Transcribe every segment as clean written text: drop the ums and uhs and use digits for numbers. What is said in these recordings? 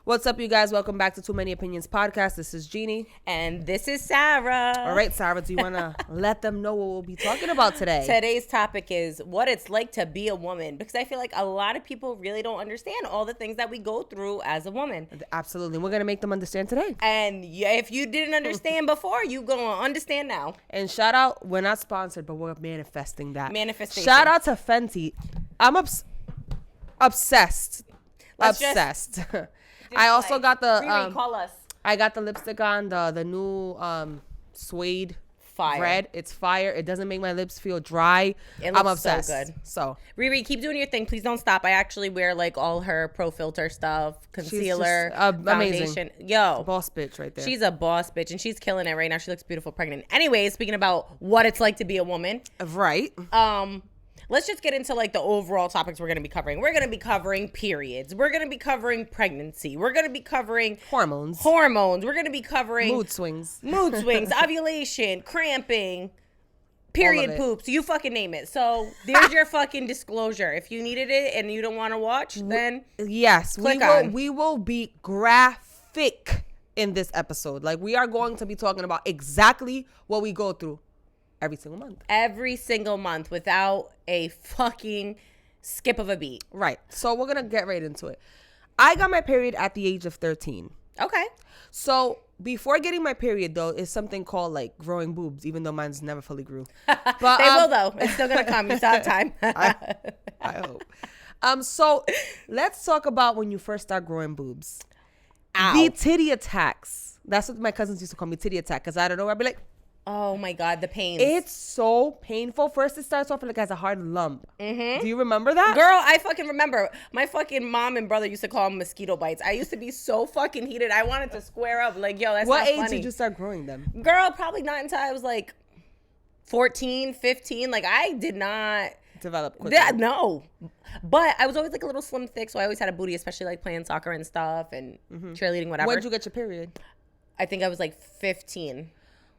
What's up, you guys? Welcome back to Too Many Opinions podcast. This is Jeannie. And this is Sarah. All right, Sarah, do you want to let them know what we'll be talking about today? Today's topic is what it's like to be a woman, because I feel like a lot of people really don't understand all the things that we go through as a woman. Absolutely. We're going to make them understand today. And if you didn't understand before, you're going to understand now. And shout out, we're not sponsored, but we're manifesting that. Manifestation. Shout out to Fenty. I'm obsessed. Obsessed. I also got the call us. I got the lipstick on the new suede Fire. red. It's fire. It doesn't make my lips feel dry. It I'm looks so obsessed. good. So Riri, keep doing your thing. Please don't stop. I actually wear like all her pro filter stuff, concealer, just, amazing. foundation. Yo, boss bitch right there. she's a boss bitch, and she's killing it right now. She looks beautiful, pregnant. Anyways, speaking about what it's like to be a woman, right. Let's just get into like the overall topics we're going to be covering. We're going to be covering periods. We're going to be covering pregnancy. We're going to be covering Hormones. We're going to be covering Mood swings. ovulation, cramping, period All of it. poops. You fucking name it. So there's your fucking disclosure. If you needed it and you don't want to watch, then Yes, click on. we will be graphic in this episode. Like, we are going to be talking about exactly what we go through every single month. Every single month without a fucking skip of a beat. Right. So we're going to get right into it. I got my period at the age of 13. Okay. So before getting my period, though, is something called like growing boobs, even though mine's never fully grew. But They will, though. It's still going to come. You still have time. I hope. So let's talk about when you first start growing boobs. Ow. The titty attacks. That's what my cousins used to call me, titty attack, because I don't know. I'd be like, Oh, my God. The pain. it's so painful. First, it starts off like as a hard lump. Mm-hmm. Do you remember that? Girl, I fucking remember. My fucking mom and brother used to call them mosquito bites. I used to be so fucking heated. I wanted to square up. Like, yo, that's What not age funny. did you start growing them? Girl, probably not until I was like 14, 15. Like, I did not. Develop quickly. No. But I was always like a little slim thick, so I always had a booty, especially like playing soccer and stuff and cheerleading, whatever. When did you get your period? I think I was like 15.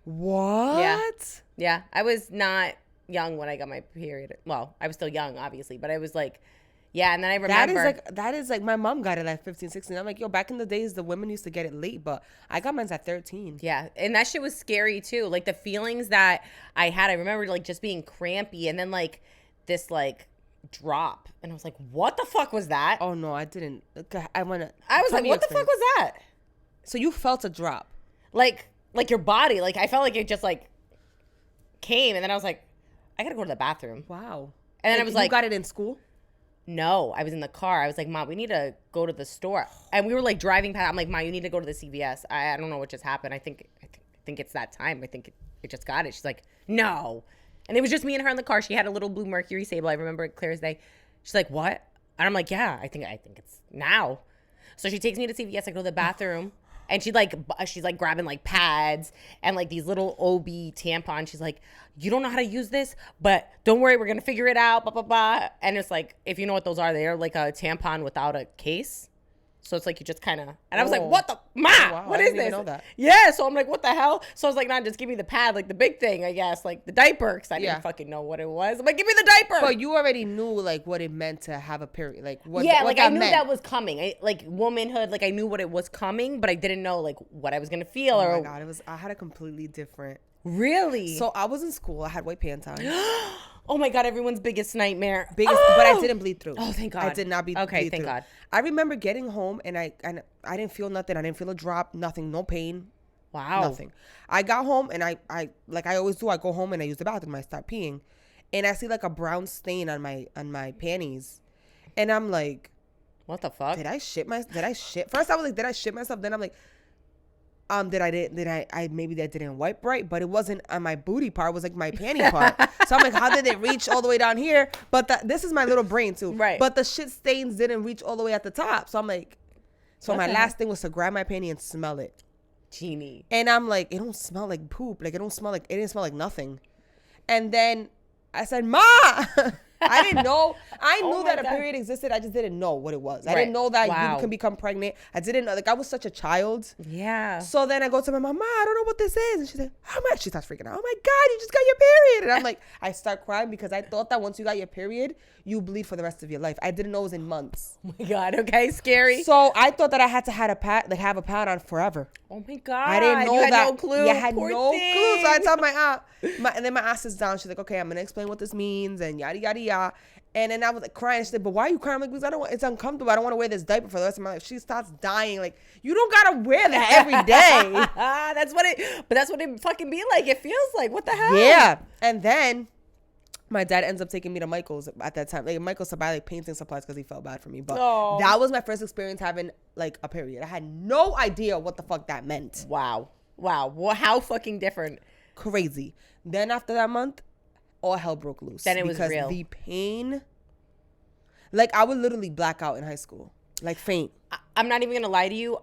What? Yeah. I was not young when I got my period. Well, I was still young, obviously, but I was like, yeah. And then I remember. That is like my mom got it at 15, 16. I'm like, yo, back in the days, the women used to get it late, but I got mine at 13. Yeah, and that shit was scary too. Like the feelings that I had, I remember like just being crampy and then like this like drop. And I was like, what the fuck was that? Oh, no, I didn't. Okay, I was like, what the fuck was that? So you felt a drop. Like your body, like I felt like it just like came, and then I was like, I gotta go to the bathroom. Wow. And then I was like, you got it in school? No, I was in the car. I was like, Mom, we need to go to the store. And we were like driving past. I'm like, Mom, you need to go to the CVS. I don't know what just happened. I think it's that time. I think it just got it. She's like, no. And it was just me and her in the car. She had a little blue Mercury Sable. I remember it clear as day. She's like, what? And I'm like, yeah, I think it's now. So she takes me to CVS. I go to the bathroom. And she's like grabbing like pads and like these little OB tampons. She's like, you don't know how to use this, but don't worry, we're gonna figure it out. Blah blah blah. And it's like, if you know what those are, they're like a tampon without a case. So it's like you just kind of. And I was like, what the Wow, what I is didn't even this? know that. Yeah. So I'm like, what the hell? So I was like, nah, just give me the pad, like the big thing, I guess, like the diaper, because I Yeah. didn't fucking know what it was. I'm like, give me the diaper. But you already knew like what it meant to have a period. Like what? Yeah, what like that I knew meant. that was coming. Like womanhood, like I knew what it was coming, but I didn't know like what I was gonna feel Oh or my God, I had a completely different. really. So I was in school. I had white pants on. Oh my God, everyone's biggest nightmare. But I didn't bleed through. Oh, thank God. I did not bleed Okay, thank through. God. I remember getting home and I didn't feel nothing. I didn't feel a drop, nothing, no pain, Wow. nothing. I got home and I like I always do, I go home and I use the bathroom, I start peeing. And I see like a brown stain on my panties. And I'm like, What the fuck? did I shit? First I was like, did I shit myself? Then I'm like, did I maybe that didn't wipe right, but it wasn't on my booty part, it was like my panty part. So I'm like, how did it reach all the way down here? But this is my little brain too. Right. But the shit stains didn't reach all the way at the top. So I'm like, so What my the last thing was to grab my panty and smell it. Genie. And I'm like, it don't smell like poop. Like it didn't smell like nothing. And then I said, Ma, I didn't know. I Oh knew my that a God. period existed. I just didn't know what it was. I Right. didn't know that Wow. you can become pregnant. I didn't know. Like, I was such a child. Yeah. So then I go to my mom, I don't know what this is. And she's like, oh my, she starts freaking out. Oh my God, you just got your period. And I'm like, I start crying because I thought that once you got your period, you bleed for the rest of your life. I didn't know it was in months. Oh my God. Okay. Scary. So I thought that I had to have a pad on forever. Oh my God. I didn't know you had that. no clue. Yeah, I had Poor no clue. thing. So I tell my aunt, and then my aunt sits down. She's like, okay, I'm going to explain what this means and yada, yada, yada. And then I was like crying. She said, but why are you crying? I'm like, because I don't want, it's uncomfortable. I don't want to wear this diaper for the rest of my life. She starts dying. Like, you don't got to wear that every day. That's what it fucking be like. It feels like, what the hell? Yeah. And then my dad ends up taking me to Michael's at that time. Like, Michael's to buy like painting supplies because he felt bad for me. But Aw. that was my first experience having like a period. I had no idea what the fuck that meant. Wow. Well, how fucking different. Crazy. Then after that month, all hell broke loose. Then it was because real. the pain, like I would literally black out in high school, like faint. I'm not even gonna lie to you.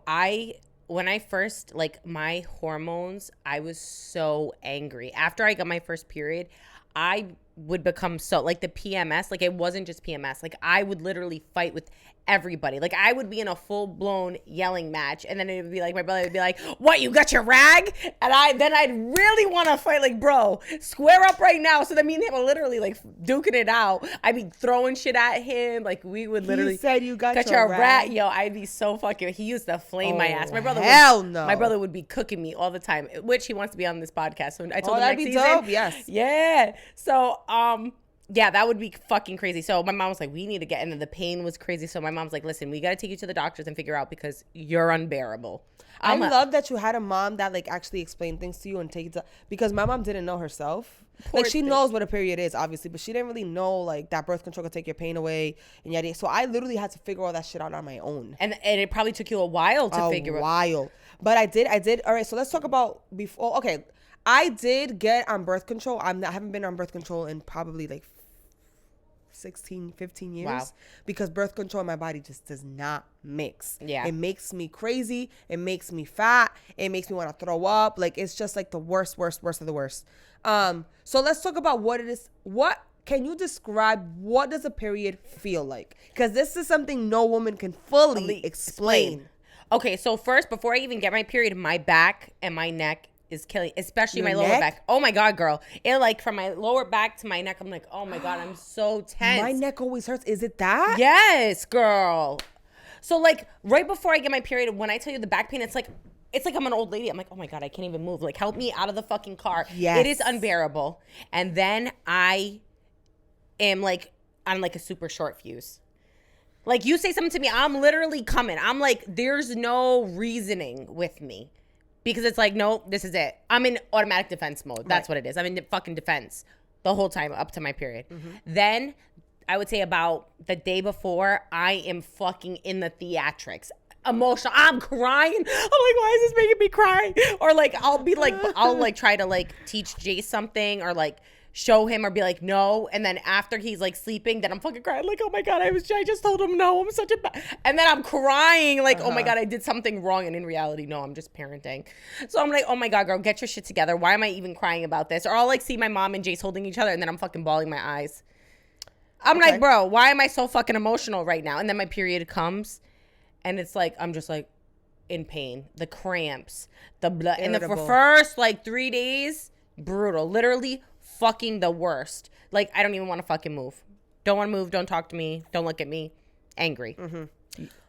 When I first, like, my hormones, I was so angry. After I got my first period, I would become so, like, the PMS, like, it wasn't just PMS. Like, I would literally fight with everybody. Like, I would be in a full-blown yelling match, and then it would be like, my brother would be like, what, you got your rag? And I'd really want to fight, like, bro, square up right now. So then me and him are literally, like, duking it out. I'd be throwing shit at him. Like, we would literally. He said you got your your rag? Yo, I'd be so fucking, he used to flame my ass. My brother no. My brother would be cooking me all the time, which he wants to be on this podcast. So I told him that'd next be season. dope. Yes. Yeah. So, yeah, that would be fucking crazy. So my mom was like, we need to get, and then the pain was crazy. So my mom's like, listen, we got to take you to the doctors and figure out because you're unbearable. I love that you had a mom that like actually explained things to you and take it to, because my mom didn't know herself. Poor Like she thing. knows what a period is, obviously, but she didn't really know like that birth control could take your pain away and yada. So I literally had to figure all that shit out on my own. And it probably took you a while to figure A out. while. But I did. All right, so let's talk about before. Okay, I did get on birth control. I haven't been on birth control in probably like 16, 15 years. Wow. Because birth control in my body just does not mix. Yeah. It makes me crazy. It makes me fat. It makes me want to throw up. Like, it's just like the worst of the worst. So let's talk about what it is. What can you describe? What does a period feel like? Because this is something no woman can fully explain. Okay, so first, before I even get my period, my back and my neck is killing, especially Your my lower neck? back. Oh my God, girl. It like from my lower back to my neck, I'm like, oh my God, I'm so tense. My neck always hurts. Is it that? Yes, girl. So like right before I get my period, when I tell you the back pain, it's like I'm an old lady. I'm like, oh my God, I can't even move. Like, help me out of the fucking car. Yes. It is unbearable. And then I am like on like a super short fuse. Like, you say something to me, I'm literally coming. I'm like, there's no reasoning with me. Because it's like, no, this is it. I'm in automatic defense mode. That's what it is. I'm in fucking defense the whole time up to my period. Then I would say about the day before, I am fucking in the theatrics. Emotional. I'm crying. I'm like, why is this making me cry? Or like, I'll like try to like teach Jay something or like show him or be like, no. And then after he's like sleeping, then I'm fucking crying. Like, oh my God, I just told him no. I'm such a bad. And then I'm crying like, oh my God, I did something wrong. And in reality, no, I'm just parenting. So I'm like, oh my God, girl, get your shit together. Why am I even crying about this? Or I'll like see my mom and Jace holding each other and then I'm fucking bawling my eyes. I'm Okay. like, bro, why am I so fucking emotional right now? And then my period comes and it's like, I'm just like in pain. The cramps, the blood. And the Irritable. first like 3 days, brutal. Literally fucking the worst. Like, I don't even want to fucking move. Don't want to move. Don't talk to me. Don't look at me. Angry.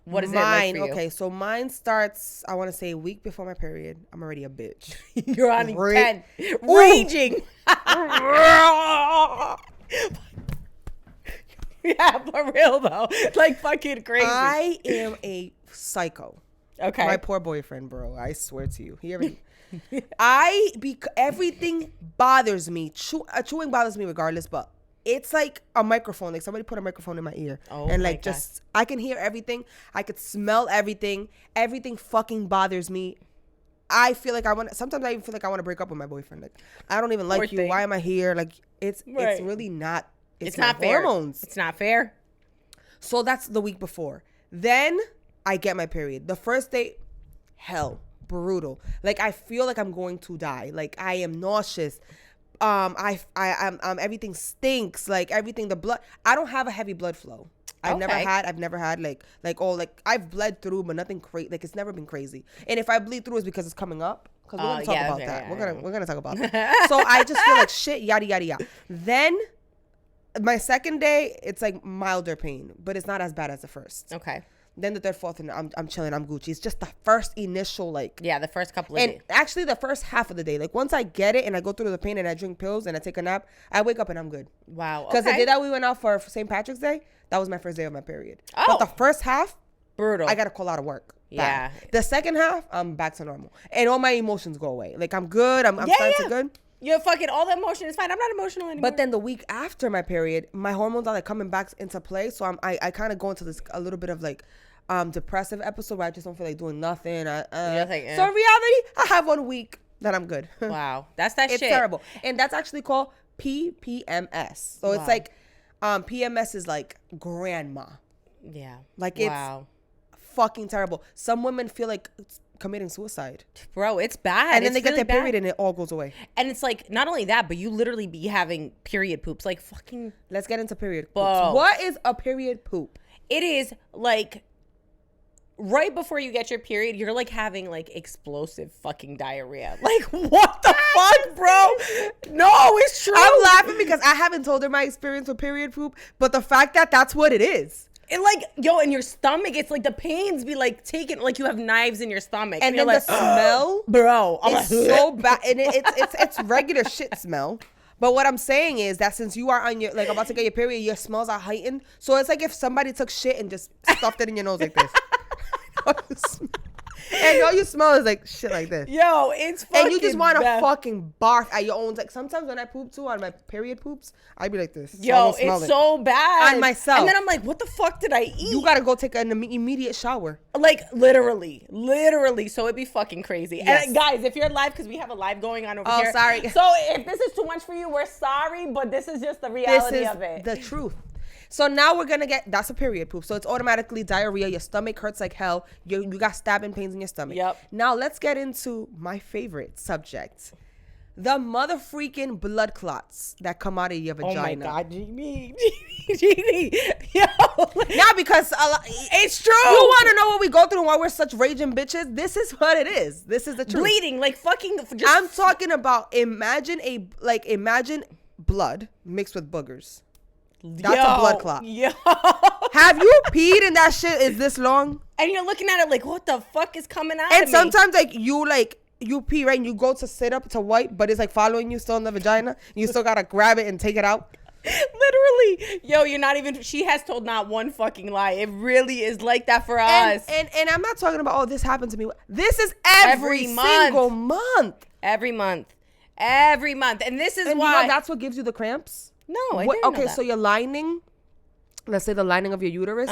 What is it like for you? Okay, so mine starts, I want to say a week before my period. I'm already a bitch. You're on Ra- 10. Raging. Yeah, for real though. Like fucking crazy. I am a psycho. Okay. My poor boyfriend, bro. I swear to you. Everything bothers me. Chewing bothers me regardless, but it's like a microphone. Like somebody put a microphone in my ear. Oh and my like God. just, I can hear everything. I could smell everything. Everything fucking bothers me. I feel like sometimes I even feel like I want to break up with my boyfriend. Like, I don't even like Poor you. thing. Why am I here? Like, it's Right. really not. it's my not fair. hormones. It's not fair. So that's the week before. Then I get my period. The first day, hell, brutal. Like, I feel like I'm going to die. Like, I am nauseous. everything stinks, like everything, the blood. I don't have a heavy blood flow. I've never had like I've bled through, but nothing crazy. Like it's never been crazy. And if I bleed through, it's because it's coming up. Because we're gonna talk about that. We're gonna talk about that. So I just feel like shit, yada yada yada. Then my second day, it's like milder pain, but it's not as bad as the first. Okay. Then the third, fourth, and I'm chilling. I'm Gucci. It's just the first initial the first couple of and days. actually the first half of the day. Like once I get it and I go through the pain and I drink pills and I take a nap, I wake up and I'm good. Wow. Because the day that we went out for St. Patrick's Day, that was my first day of my period. Oh. But the first half, brutal. I got to call out of work. Yeah. Bad. The second half, I'm back to normal. And all my emotions go away. Like I'm good. I'm starting to good. You're fucking, all the emotion is fine. I'm not emotional anymore. But then the week after my period, my hormones are like coming back into play. So I kind of go into this a little bit of like depressive episode where I just don't feel like doing nothing. So in reality, I have 1 week that I'm good. Wow. That's that shit. It's terrible. And that's actually called PPMS. So it's like PMS is like grandma. Yeah. Like it's fucking terrible. Some women feel like committing suicide. Bro, it's bad. And then they get their period and it all goes away. And it's like, not only that, but you literally be having period poops. Like fucking. Let's get into period poops. What is a period poop? It is like right before you get your period, you're like having like explosive fucking diarrhea. Like what the fuck, bro? No, it's true. I'm laughing because I haven't told her my experience with period poop, but the fact that that's what it is. It like, yo, in your stomach, it's like the pains be like taking, like you have knives in your stomach. And then like, the smell, bro, is so bad. And it's regular shit smell. But what I'm saying is that since you are on your, like about to get your period, your smells are heightened. So it's like if somebody took shit and just stuffed it in your nose like this. And all you smell is like shit like this. Yo, it's fucking and you just want to fucking barf at your own. Like sometimes when I poop too, on my period poops, I'd be like this. Yo, it's so bad. On myself. And then I'm like, what the fuck did I eat? You got to go take an immediate shower. Like literally. So it'd be fucking crazy. Yes. And guys, if you're live, because we have a live going on over here. Oh, sorry. So if this is too much for you, we're sorry, but this is just the reality of it. The truth. So now we're going to get, that's a period poop. So it's automatically diarrhea. Your stomach hurts like hell. You got stabbing pains in your stomach. Yep. Now let's get into my favorite subject. The mother freaking blood clots that come out of your vagina. Oh my God, Genie. Yo. Now because it's true. You want to know what we go through and why we're such raging bitches? This is what it is. This is the truth. Bleeding, like fucking. I'm talking about imagine blood mixed with boogers. That's a blood clot. Yo. Have you peed and that shit is this long? And you're looking at it like, what the fuck is coming out and of me? And sometimes you pee, right? And you go to sit up to wipe, but it's like following you still in the vagina. You still gotta grab it and take it out. Literally. Yo, you're not even, she has told not one fucking lie. It really is like that for us. And I'm not talking about, this happened to me. This is every single month. Every month. And this is why. You know that's what gives you the cramps? No, I didn't know that. So your lining, let's say the lining of your uterus,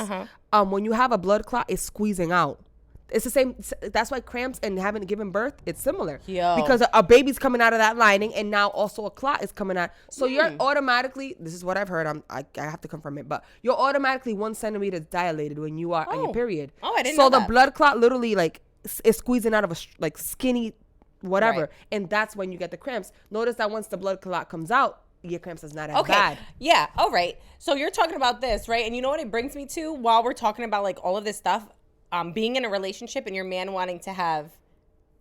when you have a blood clot, it's squeezing out. It's the same. That's why cramps and having given birth, it's similar. Yo. Because a baby's coming out of that lining, and now also a clot is coming out. So you're automatically, this is what I've heard, I have to confirm it, but you're automatically 1 centimeter dilated when you are on your period. Oh, I didn't know that. So the blood clot literally like is squeezing out of a skinny whatever. Right. And that's when you get the cramps. Notice that once the blood clot comes out, your cramps is not as bad. Yeah. All right. So you're talking about this, right? And you know what it brings me to while we're talking about like all of this stuff, being in a relationship and your man wanting to have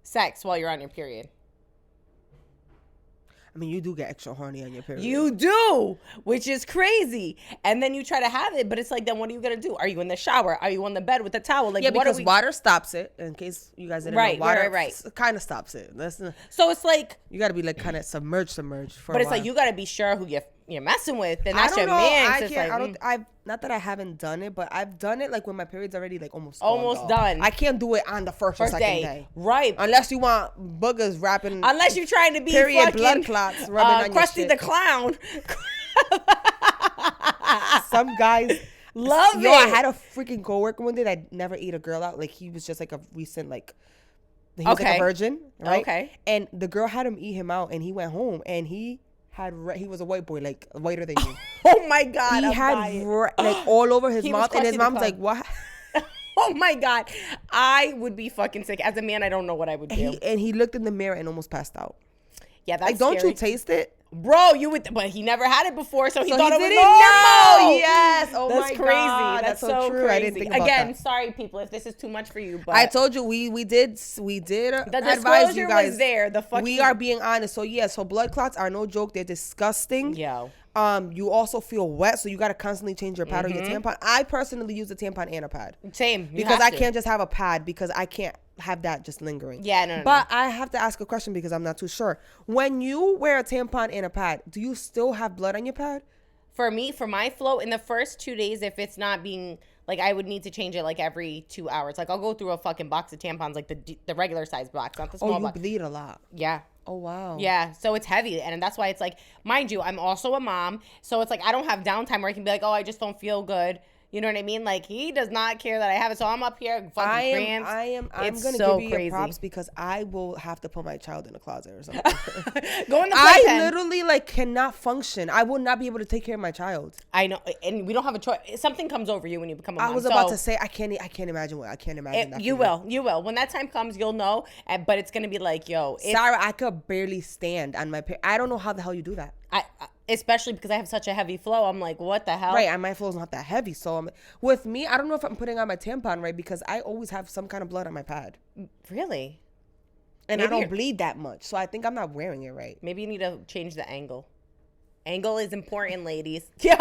sex while you're on your period. I mean, you do get extra horny on your period. You do, which is crazy. And then you try to have it, but it's like, then what are you going to do? Are you in the shower? Are you on the bed with the towel? Like, yeah, because water stops it, in case you guys didn't know. Water kind of stops it. So it's like... You got to be like kind of submerged for but a it's while. like, you got to be sure who you're messing with. And that's your man. Not that I haven't done it, but I've done it like when my period's already like almost done. I can't do it on the first or second day. Right. Unless you want boogers wrapping. Unless you're trying to be period fucking blood clots rubbing on your Krusty shit. the Clown. Some guys love it. Yo, I had a freaking coworker one day that never ate a girl out. Like he was just like a recent like. He was like a virgin, right? Okay. And the girl had him eat him out, and he went home, and he was a white boy, like whiter than you. Oh my God. He had like all over his mouth, and his mom's like, "What?" Oh my God. I would be fucking sick. As a man, I don't know what I would do. And he looked in the mirror and almost passed out. Yeah, that's like, don't scary. you taste it? Bro, you would, but he never had it before, so he thought it was didn't normal. know. Yes. Oh That's my crazy. God. That's so so true. crazy. I didn't think about Again, that. sorry people if this is too much for you, but I told you we did the advise you disclosure guys. was there. The fucking We are being honest. So yeah, so blood clots are no joke. They're disgusting. Yo. You also feel wet, so you got to constantly change your pad or your Mm-hmm. tampon. I personally use a tampon and a pad. Same. Because I can't just have a pad because I can't have that just lingering. Yeah, no. But I have to ask a question because I'm not too sure. When you wear a tampon and a pad, do you still have blood on your pad? For me, for my flow, in the first 2 days, if it's not being, like, I would need to change it, like, every 2 hours. Like, I'll go through a fucking box of tampons, like, the regular size box, not the small Oh, you box. bleed a lot. Yeah. Oh, wow. Yeah, so it's heavy, and that's why it's like, mind you, I'm also a mom, so it's like I don't have downtime where I can be like, oh, I just don't feel good. You know what I mean? Like, he does not care that I have it, so I'm up here fucking cramps. I'm It's gonna so give you crazy. your props because I will have to put my child in a closet or something. Go in the I playpen. literally like cannot function. I will not be able to take care of my child. I know, and we don't have a choice. Something comes over you when you become a mom. I was about to say I can't imagine what I can't imagine. That You feeling. will. You will. When that time comes, you'll know. But it's gonna be like, yo, Sarah, I could barely stand on my. I don't know how the hell you do that. especially because I have such a heavy flow. I'm like, what the hell? Right, and my flow's not that heavy. So with me, I don't know if I'm putting on my tampon right because I always have some kind of blood on my pad, Really? and Maybe I don't you're- bleed that much. So I think I'm not wearing it right. Maybe you need to change the angle. Angle is important, ladies. Yo,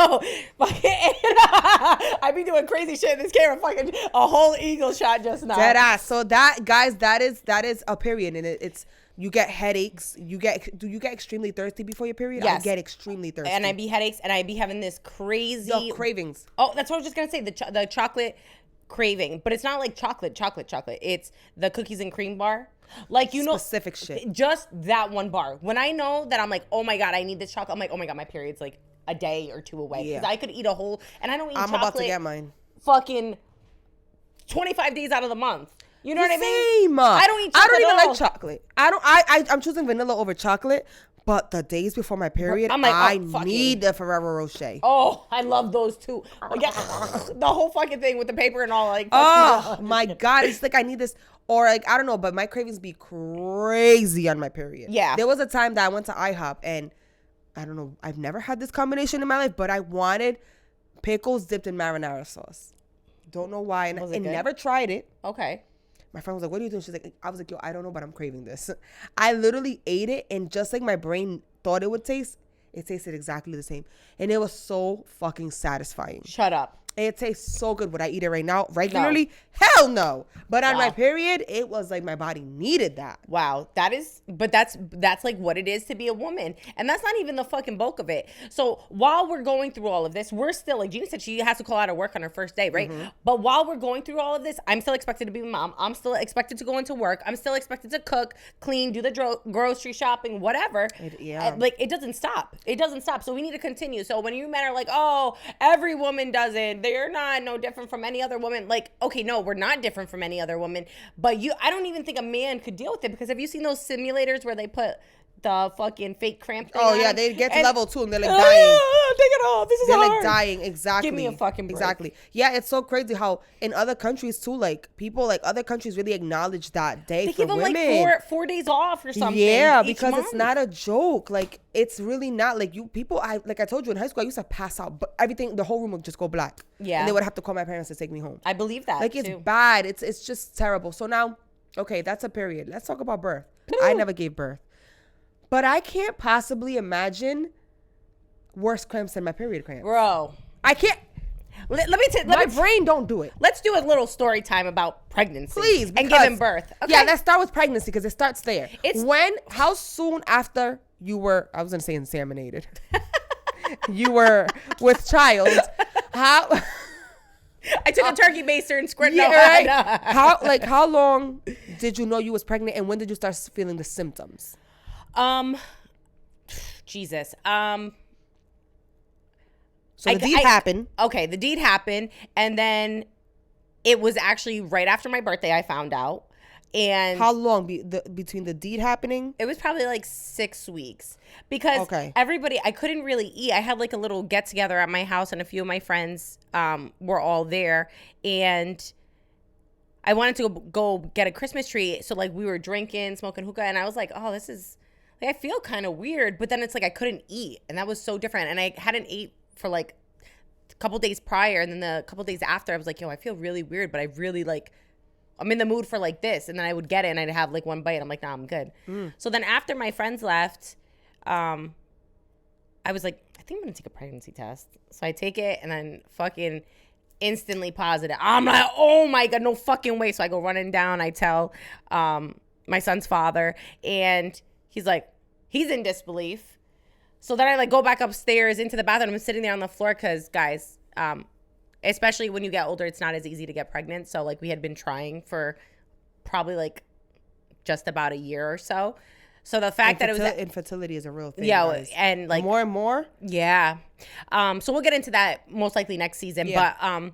I be doing crazy shit in this camera. Fucking a whole eagle shot just now. Dead ass. So that, guys, that is a period, and it's you get headaches. Do you get extremely thirsty before your period? Yes. I get extremely thirsty. And I be headaches, and I be having this crazy the cravings. Oh, that's what I was just gonna say. The chocolate craving, but it's not like chocolate. It's the cookies and cream bar. Like, you know, Specific shit. Just that one bar. When I know that I'm like, oh my god, I need this chocolate. I'm like, oh my god, my period's like a day or two away. Because Yeah. I could eat a whole, and I don't eat I'm chocolate. about to get mine. Fucking 25 days out of the month. You know what I mean? Same. I don't eat chocolate. I don't even at all. like chocolate. I'm choosing vanilla over chocolate. But the days before my period, I'm like, oh, I fucking- need the Ferrero Rocher. Oh, I love those too. Like, the whole fucking thing with the paper and all. Like, Oh my god, it's like I need this, or like I don't know, but my cravings be crazy on my period. Yeah. There was a time that I went to IHOP and I don't know, I've never had this combination in my life, but I wanted pickles dipped in marinara sauce. Don't know why, and Was it I good? never tried it. Okay. My friend was like, "What are you doing?" She's like, "I was like, yo, I don't know, but I'm craving this." I literally ate it, and just like my brain thought it would taste, it tasted exactly the same, and it was so fucking satisfying. Shut up. It tastes so good. Would I eat it right now? Regularly? Hell no. But on my Wow. period, it was like my body needed that. Wow, that's like what it is to be a woman, and that's not even the fucking bulk of it. So while we're going through all of this, we're still, like Gina said, she has to call out of work on her first day, right? But while we're going through all of this, I'm still expected to be a mom. I'm still expected to go into work. I'm still expected to cook, clean, do the grocery shopping, whatever. Yeah. Like, it doesn't stop. It doesn't stop. So we need to continue. So when you men are like, oh, every woman does it, they're not no different from any other woman. Like, okay, no, we're not different from any other woman. But I don't even think a man could deal with it, because have you seen those simulators where they put the fucking fake cramp thing Oh, on yeah. them? They get to And- level 2 and they're like Ah, dying. take it off. This is They're hard. like dying. Exactly. Give me a fucking break. Exactly. Yeah, it's so crazy how in other countries too, like people, like other countries really acknowledge that day They for give them women. like four days off or something. Yeah, each because it's month. not a joke. Like it's really not. Like I told you in high school, I used to pass out, but everything, the whole room would just go black. Yeah. And they would have to call my parents to take me home. I believe that Like it's too. bad. It's just terrible. So now, okay, that's a period. Let's talk about birth. I never gave birth, but I can't possibly imagine worse cramps than my period cramps. Bro, I can't. let me My brain don't do it. let's do a little story time about pregnancy, Please, and because- giving birth. Okay? Yeah, let's start with pregnancy because it starts there. It's- How soon after you were, I was gonna say inseminated, you were with child, how, I took a turkey baster and squirted yeah, it right? How long did you know you was pregnant and when did you start feeling the symptoms? Jesus. So the deed happened. Okay, the deed happened, and then it was actually right after my birthday I found out. And How long between the deed happening? it was probably like 6 weeks, because Okay. everybody, I couldn't really eat. I had like a little get together at my house, and a few of my friends were all there, and I wanted to go get a Christmas tree. So like we were drinking, smoking hookah, and I was like, oh, this is like I feel kind of weird, but then it's like I couldn't eat, and that was so different. And I hadn't ate for like a couple days prior, and then the couple days after, I was like, yo, I feel really weird, but I really like, I'm in the mood for like this. And then I would get it, and I'd have like one bite. I'm like, nah, I'm good. So then after my friends left, I was like, I think I'm gonna take a pregnancy test. So I take it, and then fucking instantly positive. I'm like, oh my God, no fucking way. So I go running down. I tell my son's father, and he's like, he's in disbelief. So then I like go back upstairs into the bathroom. I'm sitting there on the floor because, guys, especially when you get older, it's not as easy to get pregnant. So like we had been trying for probably like just about a year or so. So the fact that it was infertility is a real thing. Yeah, guys. and like more and more. Yeah. So we'll get into that most likely next season. Yeah. But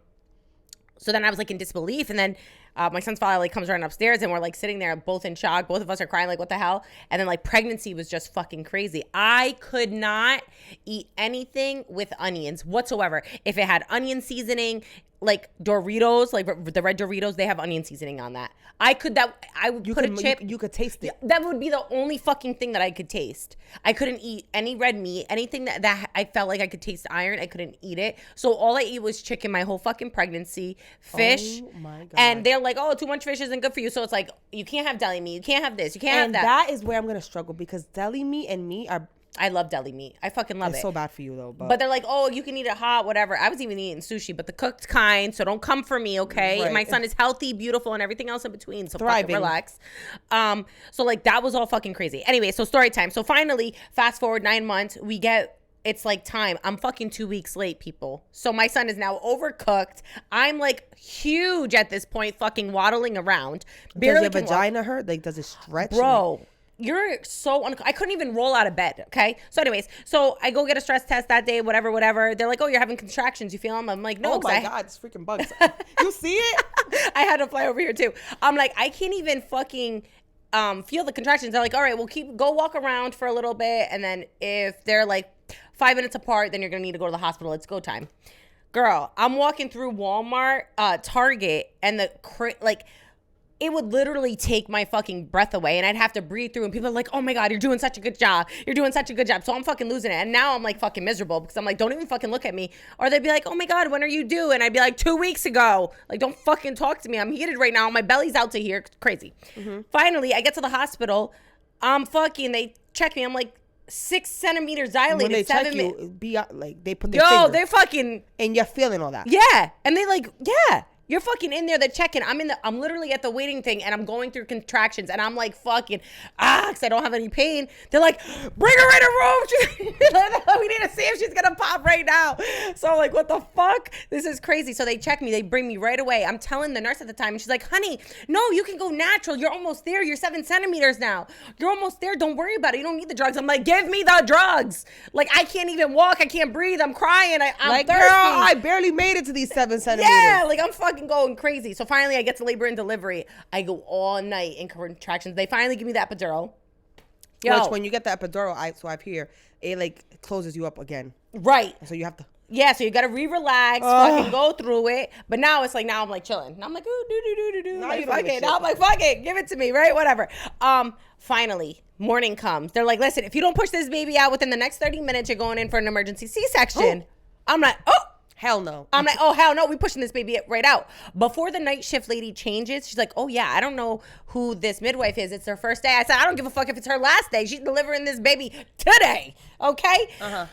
so then I was like in disbelief, and then my son's father like comes running upstairs, and we're like sitting there both in shock. Both of us are crying like, what the hell? And then like pregnancy was just fucking crazy. I could not eat anything with onions whatsoever. If it had onion seasoning, like Doritos, like the red Doritos, they have onion seasoning on that. I would put a chip. You could taste it. That would be the only fucking thing that I could taste. I couldn't eat any red meat, anything that I felt like I could taste iron. I couldn't eat it. So all I eat was chicken my whole fucking pregnancy, fish. Oh my God. And they're like, oh, too much fish isn't good for you. So it's like, you can't have deli meat. You can't have this. You can't have that. That is where I'm going to struggle because deli meat and meat are... I love deli meat. I fucking love it. It's so bad for you though. But they're like, oh, you can eat it hot, whatever. I was even eating sushi, but the cooked kind. So don't come for me, okay? Right. My son is healthy, beautiful, and everything else in between. So Thriving. fucking relax. So like that was all fucking crazy. Anyway, so story time. So finally, fast forward 9 months, it's like time. I'm fucking 2 weeks late, people. So my son is now overcooked. I'm like huge at this point, fucking waddling around. Does your vagina hurt? Like, does it stretch? Bro, you're so I couldn't even roll out of bed. Okay. So anyways, so I go get a stress test that day, whatever. They're like, oh, you're having contractions. You feel them? I'm like, no. Oh my God, it's freaking bugs. You see it? I had to fly over here too. I'm like, I can't even fucking feel the contractions. They're like, all right, well, go walk around for a little bit. And then if they're like 5 minutes apart, then you're going to need to go to the hospital. It's go time. Girl, I'm walking through Walmart, Target, and it would literally take my fucking breath away, and I'd have to breathe through, and people are like, oh my God, you're doing such a good job. You're doing such a good job. So I'm fucking losing it. And now I'm like fucking miserable because I'm like, don't even fucking look at me. Or they'd be like, oh my God, when are you due? And I'd be like, 2 weeks ago. Like, don't fucking talk to me. I'm heated right now. My belly's out to here. It's crazy. Mm-hmm. Finally, I get to the hospital. They check me. I'm like 6 centimeters dilated. When they 7 check minutes. you, they put their finger. They're fucking. And you're feeling all that. Yeah. And they like, yeah. You're fucking in there, they're checking. I'm literally at the waiting thing, and I'm going through contractions, and I'm like fucking, because I don't have any pain. They're like, bring her in a room. We need to see if she's gonna pop right now. So I'm like, what the fuck? This is crazy. So they check me, they bring me right away. I'm telling the nurse at the time, and she's like, honey, no, you can go natural. You're almost there. You're 7 centimeters now. You're almost there. Don't worry about it. You don't need the drugs. I'm like, give me the drugs. Like, I can't even walk. I can't breathe. I'm crying. I'm like, thirsty. girl, I barely made it to these 7 centimeters. Yeah, like I'm fucking going crazy. So finally I get to labor and delivery. I go all night in contractions. They finally give me that epidural. Which when you get the epidural, I've hear it like closes you up again. Right. So you have to. Yeah, so you gotta relax, fucking go through it. But now it's like, now I'm like chilling. Now I'm like, ooh, do. Now Like, fuck it. Now I'm like, fuck it, give it to me, right? Whatever. Finally, morning comes. They're like, listen, if you don't push this baby out within the next 30 minutes, you're going in for an emergency C-section. I'm like, oh. Hell no. I'm like, oh, hell no. We pushing this baby right out. Before the night shift lady changes, she's like, oh, yeah, I don't know who this midwife is. It's her first day. I said, I don't give a fuck if it's her last day. She's delivering this baby today. Okay? Uh-huh.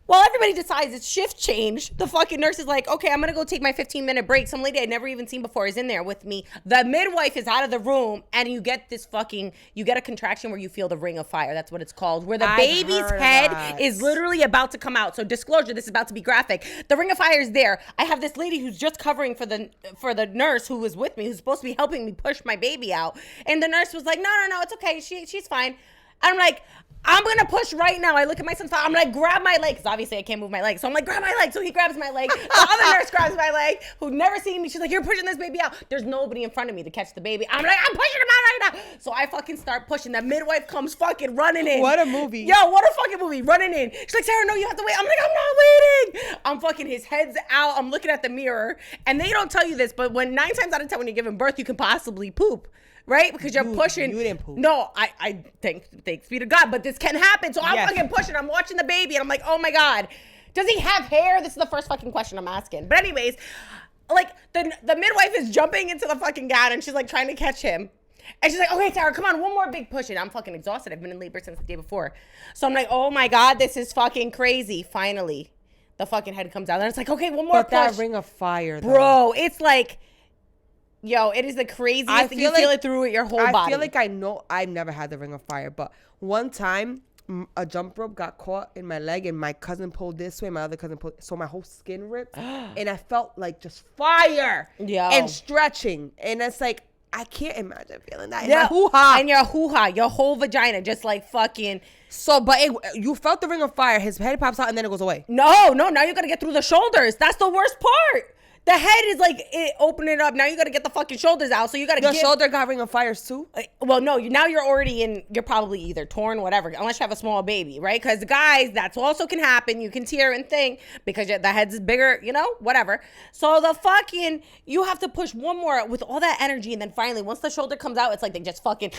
Well, everybody decides it's shift change. The fucking nurse is like, okay, I'm going to go take my 15-minute break. Some lady I'd never even seen before is in there with me. The midwife is out of the room, and you get a contraction where you feel the ring of fire. That's what it's called, where the baby's head is literally about to come out. So disclosure, this is about to be graphic. The ring of fire is there. I have this lady who's just covering for the nurse who was with me, who's supposed to be helping me push my baby out. And the nurse was like, no, it's okay. She's fine. And I'm like, I'm going to push right now. I look at my son's father. I'm like, grab my leg. Because obviously I can't move my leg. So I'm like, grab my leg. So he grabs my leg. The other nurse grabs my leg, who'd never seen me. She's like, you're pushing this baby out. There's nobody in front of me to catch the baby. I'm like, I'm pushing him out right now. So I fucking start pushing. The midwife comes fucking running in. What a movie. Yo, what a fucking movie. Running in. She's like, Sarah, no, you have to wait. I'm like, I'm not waiting. I'm fucking, his head's out. I'm looking at the mirror. And they don't tell you this, but when 9 times out of 10 when you're giving birth, you can possibly poop. Right? Because you're pushing. You didn't poop. No, I thanks be to God, but this can happen. So I'm fucking pushing. I'm watching the baby and I'm like, oh my God. Does he have hair? This is the first fucking question I'm asking. But anyways, like the midwife is jumping into the fucking gown and she's like trying to catch him. And she's like, okay, Tara, come on, one more big push. And I'm fucking exhausted. I've been in labor since the day before. So I'm like, oh my God, this is fucking crazy. Finally, the fucking head comes out. And it's like, okay, one more push. But that ring of fire, though. Bro, it's like... Yo, it is the craziest thing. You feel it through your whole body. I feel like I know I've never had the ring of fire, but one time a jump rope got caught in my leg and my cousin pulled this way, my other cousin pulled, so my whole skin ripped and I felt like just fire and stretching. And it's like, I can't imagine feeling that. Yeah. In my hoo-ha. And your hoo-ha, your whole vagina just like fucking. So, but you felt the ring of fire. His head pops out and then it goes away. No, now you got to get through the shoulders. That's the worst part. The head is like opening up. Now you got to get the fucking shoulders out. So you got to get... shoulder got ring of fires too? Well, no. Now you're already in... You're probably either torn, whatever. Unless you have a small baby, right? Because guys, that's also can happen. You can tear and thing because the head's bigger, you know? Whatever. So the fucking... You have to push one more with all that energy. And then finally, once the shoulder comes out, it's like they just fucking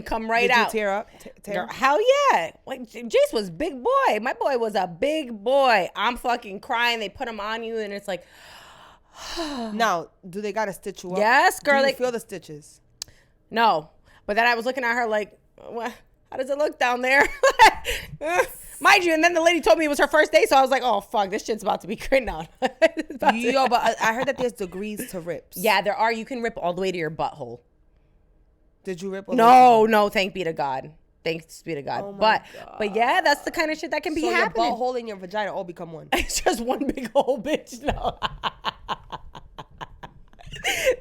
come right out. Did you tear up? Hell yeah. Like, Jace was big boy. My boy was a big boy. I'm fucking crying. They put him on you and it's like... Now, do they gotta stitch you up? Yes, girl. Do you feel the stitches? No, but then I was looking at her like, what? How does it look down there? Mind you, and then the lady told me it was her first day, so I was like, oh fuck, this shit's about to be great now. Yo, but I heard that there's degrees to rips. Yeah, there are. You can rip all the way to your butthole. Did you rip? No, thank be to God. Thanks be to God. Oh but yeah, that's the kind of shit that can be happening. Your butthole and your vagina all become one. It's just one big hole, bitch. No.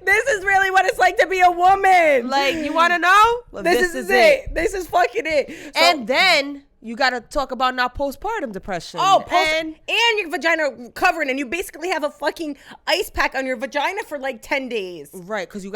This is really what it's like to be a woman. Like, you want to know? Well, this is it. This is fucking it. So, and then you got to talk about now postpartum depression. Oh, and your vagina covering, and you basically have a fucking ice pack on your vagina for like 10 days. Right, because you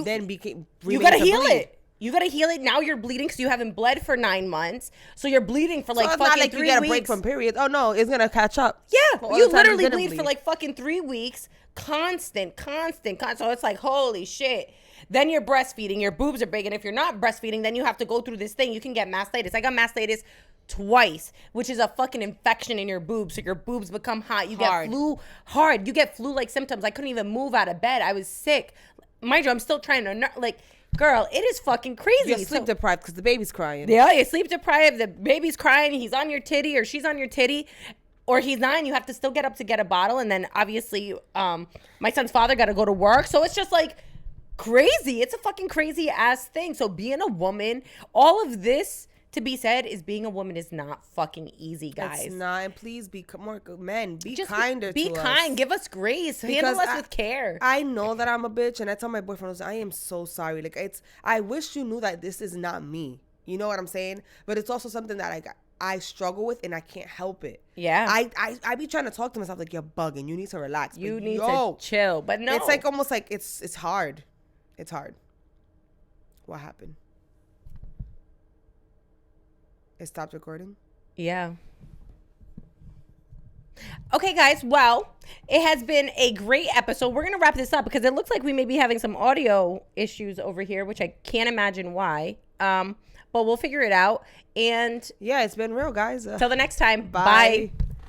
then became... You got to heal it. You got to heal it. Now you're bleeding because you haven't bled for 9 months. So you're bleeding for like fucking 3 weeks. It's not like you get a break from periods. Oh, no, it's going to catch up. Yeah, you literally bleed for like fucking 3 weeks. Constant. So it's like, holy shit. Then you're breastfeeding. Your boobs are big. And if you're not breastfeeding, then you have to go through this thing. You can get mastitis. I got mastitis twice, which is a fucking infection in your boobs. So your boobs become hot. You get flu hard. You get flu-like symptoms. I couldn't even move out of bed. I was sick. Mind you, I'm still trying to, like... Girl, it is fucking crazy. You're sleep deprived because the baby's crying. Yeah, you're sleep deprived. The baby's crying. He's on your titty or she's on your titty. Or he's not, and you have to still get up to get a bottle. And then obviously my son's father got to go to work. So it's just like crazy. It's a fucking crazy ass thing. So being a woman, all of this to be said is being a woman is not fucking easy, guys. It's not. And please be more men. Be kinder to us. Be kind. Give us grace. Handle us with care. I know that I'm a bitch, and I tell my boyfriend, I am so sorry. Like I wish you knew that this is not me. You know what I'm saying? But it's also something that I struggle with, and I can't help it. Yeah. I be trying to talk to myself like, you're bugging. You need to relax. You need to chill. But no. It's like almost like it's hard. It's hard. What happened? It stopped recording? Yeah. Okay, guys. Well, it has been a great episode. We're going to wrap this up because it looks like we may be having some audio issues over here, which I can't imagine why. But we'll figure it out. And yeah, it's been real, guys. Till the next time. Bye.